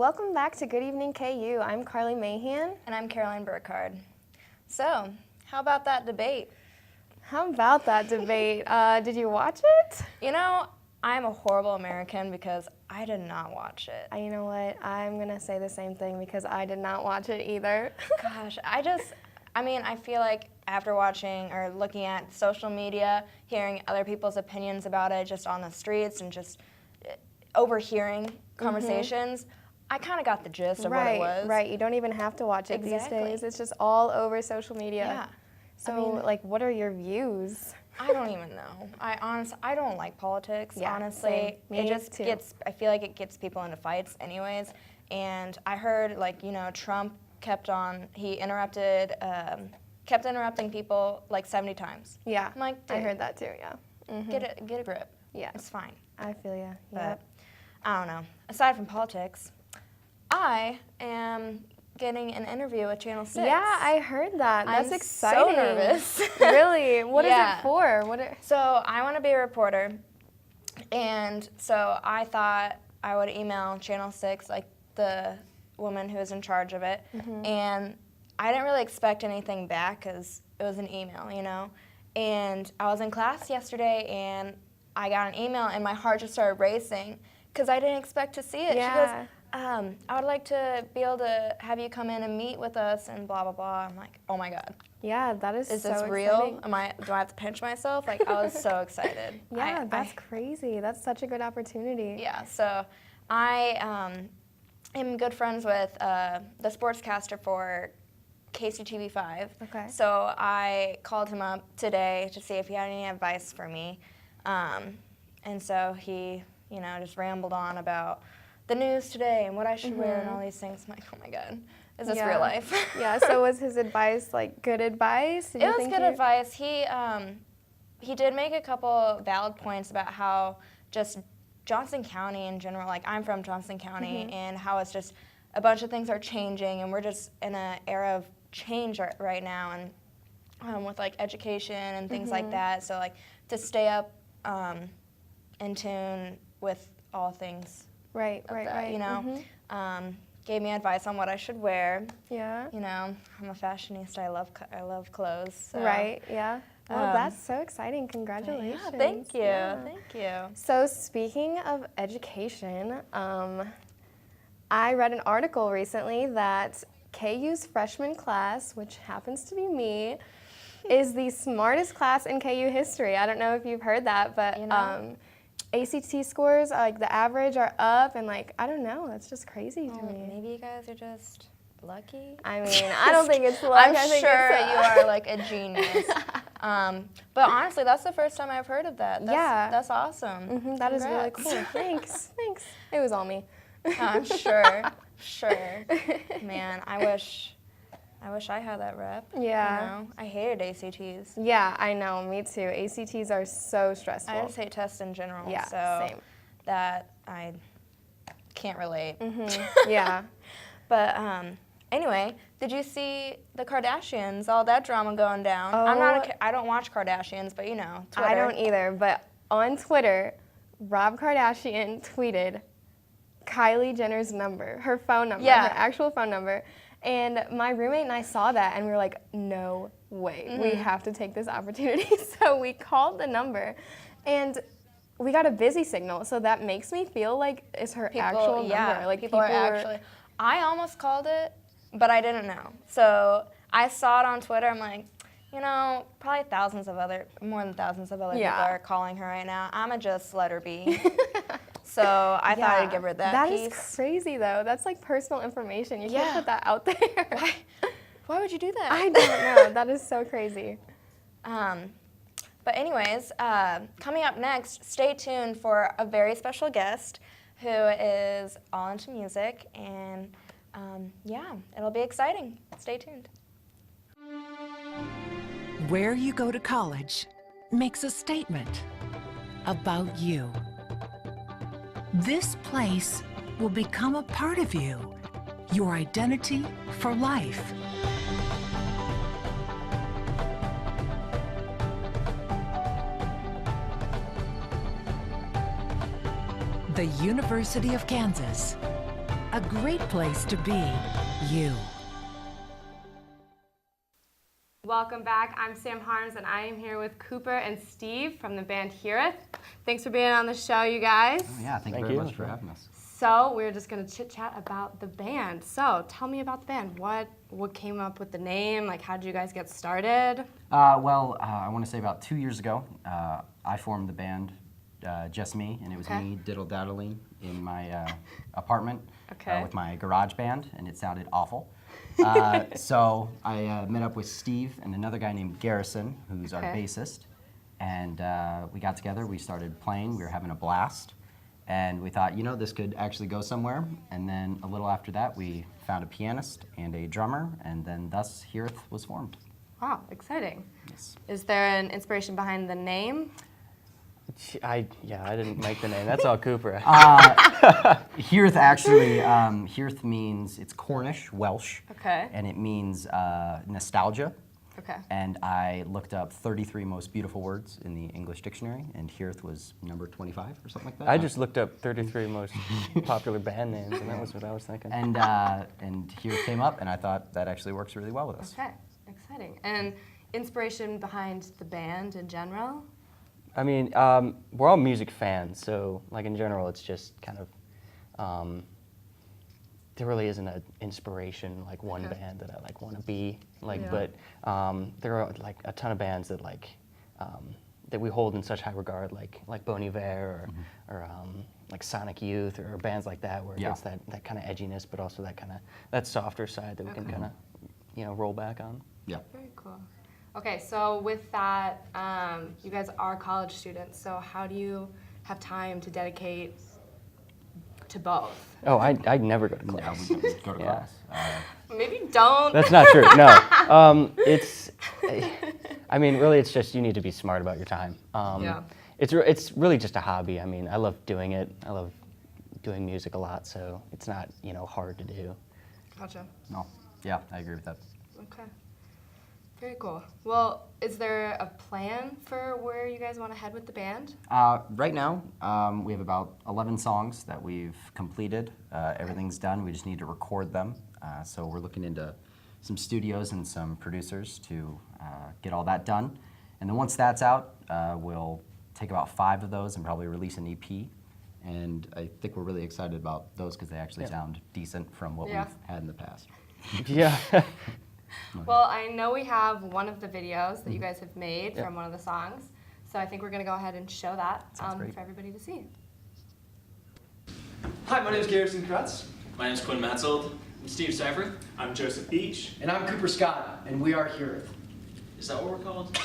Welcome back to Good Evening KU. I'm Carly Mahan. And I'm Caroline Burkhardt. So, how about that debate? Did you watch it? You know, I'm a horrible American because I did not watch it. You know what? I'm going to say the same thing because I did not watch it either. Gosh, I feel like after watching or looking at social media, hearing other people's opinions about it just on the streets and just overhearing conversations, I kind of got the gist of what it was. Right, you don't even have to watch it these days. It's just all over social media. Yeah. So, what are your views? I don't even know. I don't like politics, honestly. Same. Me too. I feel like it gets people into fights anyways. And I heard, Trump kept interrupting people 70 times. Yeah, I'm like, dude, I heard that too, yeah. Get a grip. Yeah. It's fine. I feel ya. But, I don't know. Aside from politics, I am getting an interview with Channel 6. Yeah, I heard that. That's exciting. I'm so nervous. Really? What is it for? So I want to be a reporter, and so I thought I would email Channel 6, the woman who is in charge of it, and I didn't really expect anything back because it was an email, And I was in class yesterday, and I got an email, and my heart just started racing because I didn't expect to see it. Yeah. She goes, I would like to be able to have you come in and meet with us and blah, blah, blah. I'm like, oh my God. Yeah, that is so exciting. Is this real? Do I have to pinch myself? I was so excited. Yeah, that's crazy. That's such a good opportunity. Yeah, so I am good friends with the sportscaster for KCTV5. Okay. So I called him up today to see if he had any advice for me. And so he, just rambled on about the news today and what I should wear and all these things. I'm like, oh my God, is this real life? Yeah, so was his advice good advice? It was good advice. He did make a couple valid points about how just Johnson County in general, I'm from Johnson County, and how it's just a bunch of things are changing, and we're just in an era of change right now, and with education and things like that. So to stay up in tune with all things. Right. Gave me advice on what I should wear. Yeah. I'm a fashionista. I love clothes. So. Right. Yeah. Well, that's so exciting. Congratulations. Yeah, thank you. Yeah. Thank you. So speaking of education, I read an article recently that KU's freshman class, which happens to be me, is the smartest class in KU history. I don't know if you've heard that, but ACT scores, the average are up, and I don't know, that's just crazy to me. Maybe you guys are just lucky. I mean, I don't think it's luck. I'm sure you are a genius. But honestly, that's the first time I've heard of that. That's awesome. That is really cool. Thanks. It was all me. I'm sure. Man, I wish I had that rep. Yeah. I hated ACTs. Yeah, I know. Me too. ACTs are so stressful. I just hate tests in general. Yeah, so same. That I can't relate. Yeah. But anyway, did you see the Kardashians? All that drama going down. Oh. I don't watch Kardashians, but Twitter. I don't either. But on Twitter, Rob Kardashian tweeted Kylie Jenner's number, her phone number, her actual phone number. And my roommate and I saw that, and we were like, no way, we have to take this opportunity. So we called the number, and we got a busy signal, so that makes me feel like it's her actual number. People are actually. I almost called it, but I didn't know. So I saw it on Twitter. I'm like, probably more than thousands of other people are calling her right now. I'ma just let her be. So I thought I'd give her that piece. That is crazy, though. That's personal information. You can't put that out there. Why would you do that? I don't know. That is so crazy. But anyways, coming up next, stay tuned for a very special guest who is all into music, and it'll be exciting. Stay tuned. Where you go to college makes a statement about you. This place will become a part of you, your identity for life. The University of Kansas. A great place to be you. Welcome back. I'm Sam Harms, and I am here with Cooper and Steve from the band Hireth. Thanks for being on the show, you guys. Oh, yeah, thank you very much for having us. So we're just going to chit-chat about the band. So tell me about the band. What came up with the name? Like, how did you guys get started? I want to say about 2 years ago, I formed the band, just me, and it was me diddle-daddling in my apartment with my garage band, and it sounded awful. So I met up with Steve and another guy named Garrison, who's our bassist, and we got together, we started playing, we were having a blast, and we thought, you know, this could actually go somewhere, and then a little after that, we found a pianist and a drummer, and then thus Hireth was formed. Wow, exciting. Yes. Is there an inspiration behind the name? I didn't make the name. That's all Cooper. Hireth actually, Hireth means, it's Cornish, Welsh, and it means nostalgia. Okay. And I looked up 33 most beautiful words in the English dictionary, and Hireth was number 25 or something like that. I just looked up 33 most popular band names, and that was what I was thinking. And Hireth came up, and I thought that actually works really well with us. Okay, exciting. And inspiration behind the band in general? I mean, we're all music fans, so like in general, it's just kind of, there really isn't an inspiration, like one band that I like want to be, like, but there are like a ton of bands that like, that we hold in such high regard, like Bon Iver or like Sonic Youth or bands like that, where it gets that kind of edginess, but also that softer side that we can kind of, you know, roll back on. Yeah. Very cool. Okay, so with that, you guys are college students, so how do you have time to dedicate to both? Oh, I never go to class. Yeah, we don't go to class. Maybe don't. That's not true, no. I mean, really, it's just you need to be smart about your time. It's really just a hobby. I mean, I love doing it. I love doing music a lot, so it's not, you know, hard to do. Gotcha. No, yeah, I agree with that. Okay. Very cool. Well, is there a plan for where you guys want to head with the band? Right now, we have about 11 songs that we've completed. Everything's done. We just need to record them. So we're looking into some studios and some producers to get all that done. And then once that's out, we'll take about 5 of those and probably release an EP. And I think we're really excited about those because they actually sound decent from what we've had in the past. Yeah. Well, I know we have one of the videos that you guys have made from one of the songs, so I think we're going to go ahead and show that for everybody to see. Hi, my name is Garrison Krutz. My name is Quinn Metzold. I'm Steve Seyfarth. I'm Joseph Beach. And I'm Cooper Scott, and we are Hireth. Is that what we're called?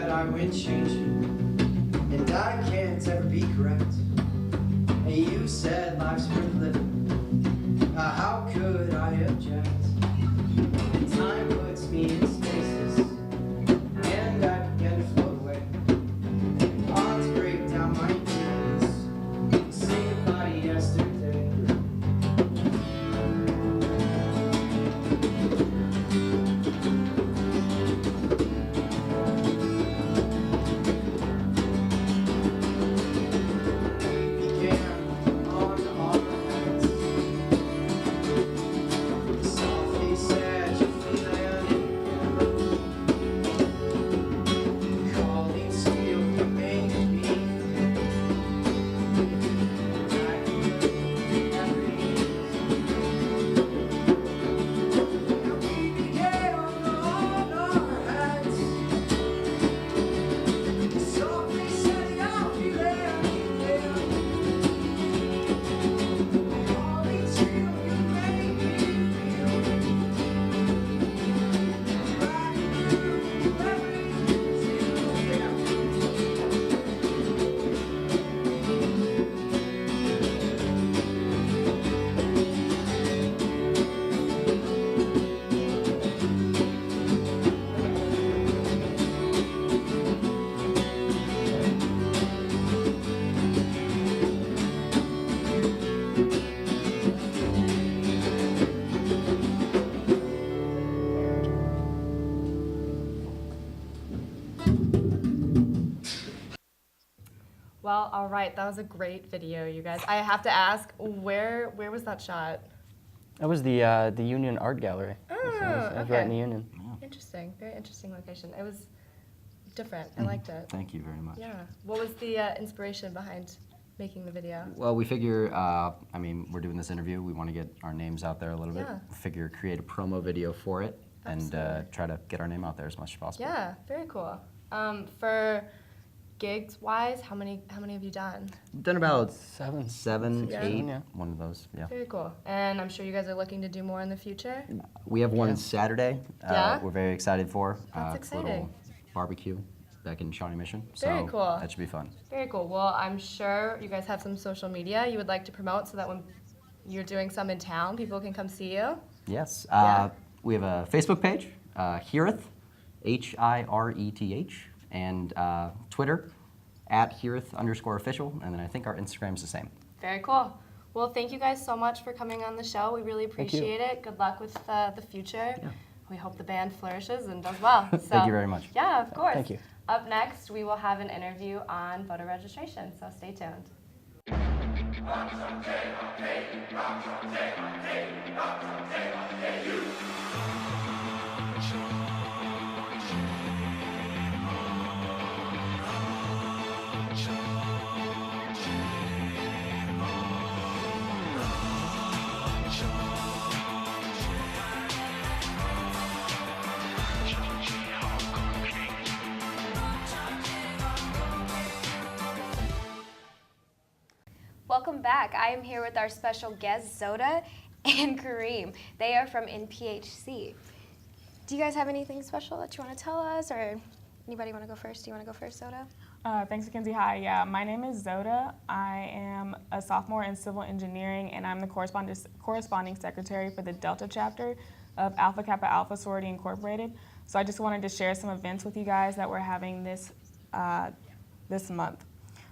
I went changing, and I can't ever be correct. And you said life's worth living. How could I object? Time puts me in spaces, and I begin to float away. Odds break down my knees, say goodbye to yesterday. Well, all right, that was a great video, you guys. I have to ask, where was that shot? That was the Union Art Gallery. Oh, It was right in the Union. Interesting, very interesting location. It was different, I liked it. Thank you very much. Yeah, what was the inspiration behind making the video? Well, we figure, I mean, we're doing this interview. We want to get our names out there a little bit. Yeah. We figure create a promo video for it and try to get our name out there as much as possible. Yeah, very cool. For gigs-wise, how many have you done? We've done about Seven, Yeah. 8, yeah. one of those, yeah. Very cool. And I'm sure you guys are looking to do more in the future? We have one Saturday. Yeah? We're very excited for. That's It's a exciting. little barbecue back in Shawnee Mission. Very So cool. that should be fun. Very cool. Well, I'm sure you guys have some social media you would like to promote so that when you're doing some in town, people can come see you. Yes. Yeah. We have a Facebook page, Hireth, Hireth, and Twitter, @Hireth_official, and then I think our Instagram's the same. Very cool. Well, thank you guys so much for coming on the show. We really appreciate it. Good luck with the future. Yeah. We hope the band flourishes and does well. So, Thank you very much. Yeah, of course. Thank you. Up next, we will have an interview on voter registration, so stay tuned. Welcome back. I am here with our special guests, Zoda and Kareem. They are from NPHC. Do you guys have anything special that you want to tell us, or anybody want to go first? Do you want to go first, Zoda? Thanks, Mackenzie. Hi, yeah, my name is Zoda. I am a sophomore in civil engineering, and I'm the corresponding secretary for the Delta chapter of Alpha Kappa Alpha Sorority Incorporated. So I just wanted to share some events with you guys that we're having this month.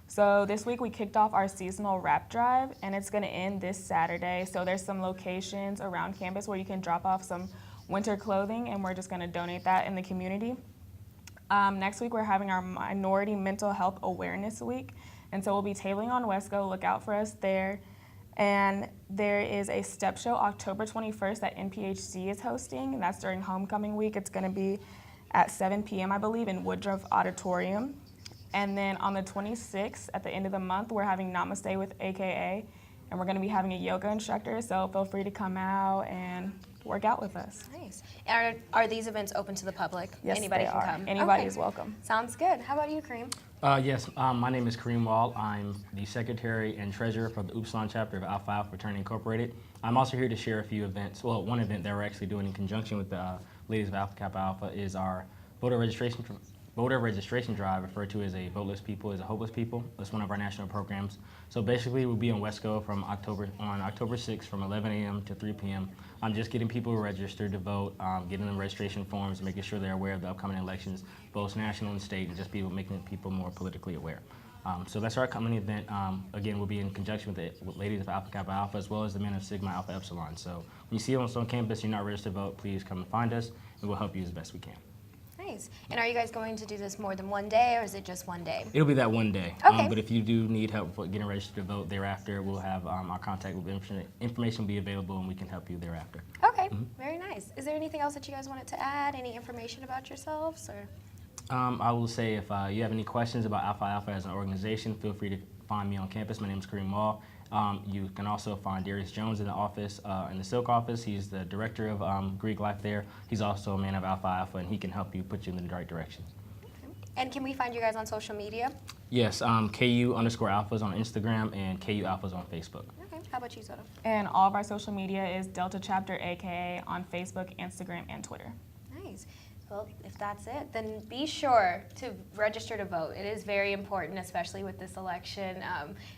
So this week we kicked off our seasonal wrap drive, and it's going to end this Saturday. So there's some locations around campus where you can drop off some winter clothing, and we're just going to donate that in the community. Next week we're having our Minority Mental Health Awareness Week, and so we'll be tabling on Wesco. Look out for us there. And there is a step show October 21st that NPHC is hosting, and that's during homecoming week. It's going to be at 7 p.m. I believe in Woodruff Auditorium. And then on the 26th, at the end of the month, we're having Namaste with AKA, and we're going to be having a yoga instructor, so feel free to come out and work out with us. Nice. Are these events open to the public? Yes, Anybody they can are. come? Anybody Okay. is welcome. Sounds good. How about you, Kareem? Yes, my name is Kareem Wall. I'm the secretary and treasurer for the Upsilon chapter of Alpha Alpha Fraternity Incorporated. I'm also here to share a few events. Well, one event that we're actually doing in conjunction with the ladies of Alpha Kappa Alpha is our voter registration drive, referred to as a voteless people is a hopeless people. That's one of our national programs. So basically we'll be in Wesco on October 6th from 11 a.m. to 3 p.m. I'm just getting people registered to vote, getting them registration forms, making sure they're aware of the upcoming elections, both national and state, and just making people more politically aware. So that's our upcoming event. Again, we'll be in conjunction with the ladies of Alpha Kappa Alpha as well as the men of Sigma Alpha Epsilon. So when you see us on campus, you're not registered to vote, please come and find us, and we'll help you as best we can. Nice. And are you guys going to do this more than one day, or is it just one day? It'll be that one day. Okay. But if you do need help getting registered to vote thereafter, we'll have our contact information be available, and we can help you thereafter. Okay, very nice. Is there anything else that you guys wanted to add? Any information about yourselves, or? I will say if you have any questions about Alpha Alpha as an organization, feel free to find me on campus. My name is Kareem Wall. You can also find Darius Jones in the office, in the Silk office. He's the director of Greek life there. He's also a man of Alpha Alpha, and he can help you put you in the right direction. Okay. And can we find you guys on social media? Yes, KU_Alphas on Instagram and KU Alphas on Facebook. Okay. How about you, Zoda? And all of our social media is Delta Chapter AKA on Facebook, Instagram, and Twitter. Nice. Well, if that's it, then be sure to register to vote. It is very important, especially with this election,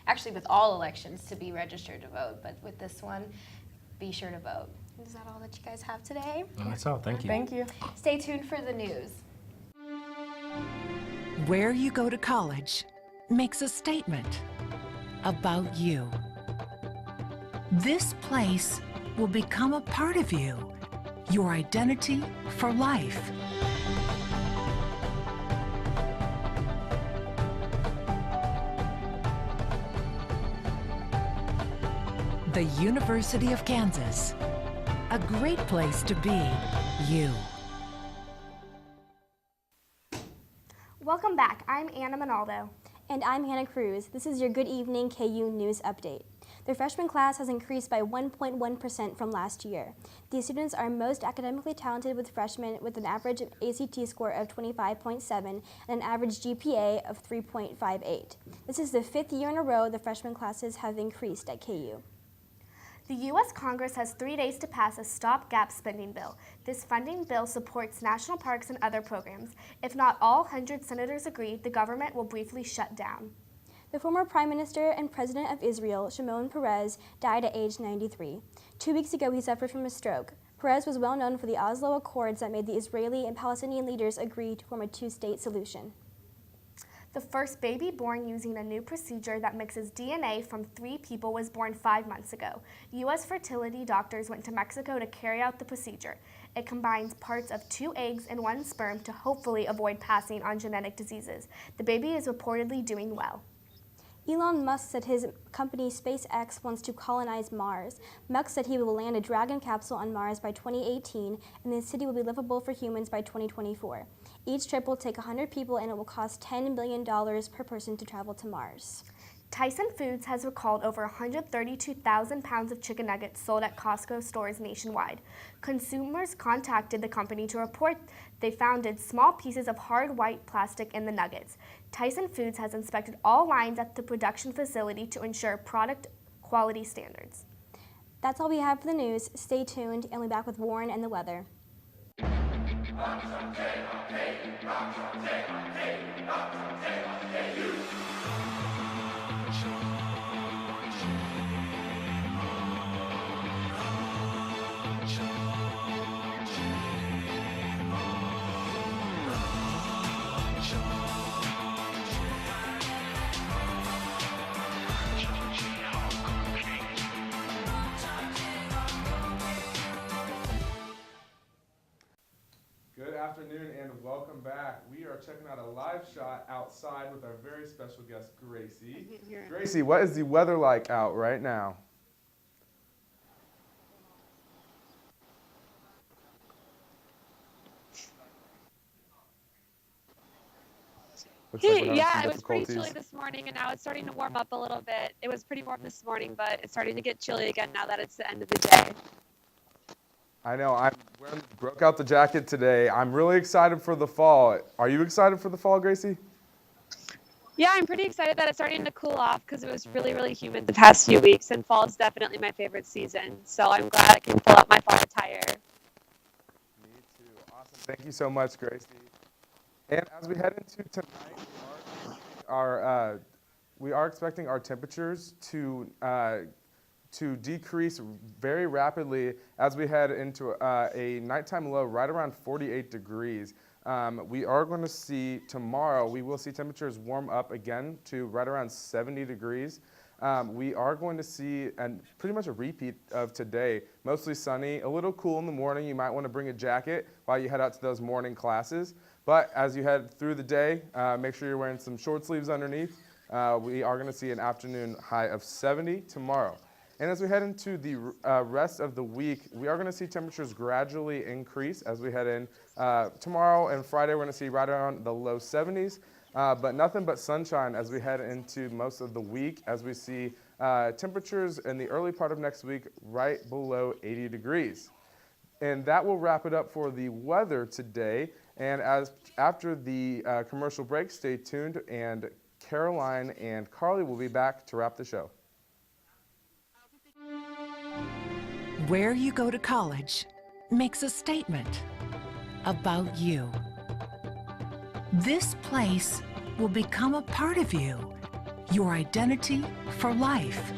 actually with all elections, to be registered to vote, but with this one, be sure to vote. Is that all that you guys have today? And that's all. Thank you. Thank you. Stay tuned for the news. Where you go to college makes a statement about you. This place will become a part of you, your identity for life. The University of Kansas. A great place to be you. Welcome back. I'm Anna Minaldo. And I'm Hannah Cruz. This is your Good Evening KU News Update. The freshman class has increased by 1.1% from last year. These students are most academically talented with freshmen with an average ACT score of 25.7 and an average GPA of 3.58. This is the 5th year in a row the freshman classes have increased at KU. The U.S. Congress has 3 days to pass a stopgap spending bill. This funding bill supports national parks and other programs. If not all 100 senators agree, the government will briefly shut down. The former Prime Minister and President of Israel, Shimon Peres, died at age 93. 2 weeks ago, he suffered from a stroke. Peres was well known for the Oslo Accords that made the Israeli and Palestinian leaders agree to form a two-state solution. The first baby born using a new procedure that mixes DNA from 3 people was born 5 months ago. U.S. fertility doctors went to Mexico to carry out the procedure. It combines parts of 2 eggs and 1 sperm to hopefully avoid passing on genetic diseases. The baby is reportedly doing well. Elon Musk said his company SpaceX wants to colonize Mars. Musk said he will land a Dragon capsule on Mars by 2018, and the city will be livable for humans by 2024. Each trip will take 100 people, and it will cost $10 million per person to travel to Mars. Tyson Foods has recalled over 132,000 pounds of chicken nuggets sold at Costco stores nationwide. Consumers contacted the company to report they found small pieces of hard white plastic in the nuggets. Tyson Foods has inspected all lines at the production facility to ensure product quality standards. That's all we have for the news. Stay tuned, and we'll be back with Warren and the weather. Good afternoon and welcome back. We are checking out a live shot outside with our very special guest, Gracie. Gracie, what is the weather like out right now? Yeah, it was pretty chilly this morning, and now it's starting to warm up a little bit. It was pretty warm this morning, but it's starting to get chilly again now that it's the end of the day. I know, broke out the jacket today. I'm really excited for the fall. Are you excited for the fall, Gracie? Yeah, I'm pretty excited that it's starting to cool off because it was really, really humid the past few weeks, and fall is definitely my favorite season. So I'm glad I can pull up my fall attire. Me too. Awesome. Thank you so much, Gracie. And as we head into tonight, we are expecting our temperatures to decrease very rapidly as we head into a nighttime low right around 48 degrees. We are going to see tomorrow, we will see temperatures warm up again to right around 70 degrees. We are going to see pretty much a repeat of today, mostly sunny, a little cool in the morning. You might want to bring a jacket while you head out to those morning classes. But as you head through the day, make sure you're wearing some short sleeves underneath. We are going to see an afternoon high of 70 tomorrow. And as we head into the rest of the week, we are going to see temperatures gradually increase as we head in. Tomorrow and Friday, we're going to see right around the low 70s, but nothing but sunshine as we head into most of the week, as we see temperatures in the early part of next week right below 80 degrees. And that will wrap it up for the weather today. And after the commercial break, stay tuned, and Caroline and Carly will be back to wrap the show. Where you go to college makes a statement about you. This place will become a part of you, your identity for life.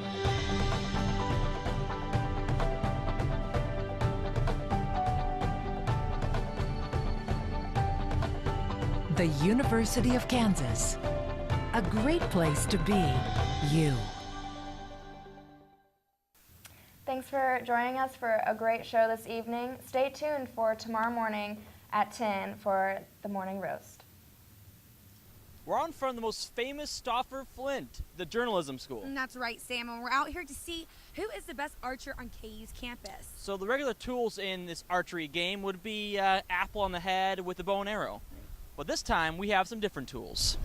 The University of Kansas, a great place to be you. Thanks for joining us for a great show this evening. Stay tuned for tomorrow morning at 10 for the morning roast. We're out in front of the most famous Stauffer Flint, the journalism school. That's right, Sam, and we're out here to see who is the best archer on KU's campus. So the regular tools in this archery game would be apple on the head with a bow and arrow. But this time we have some different tools.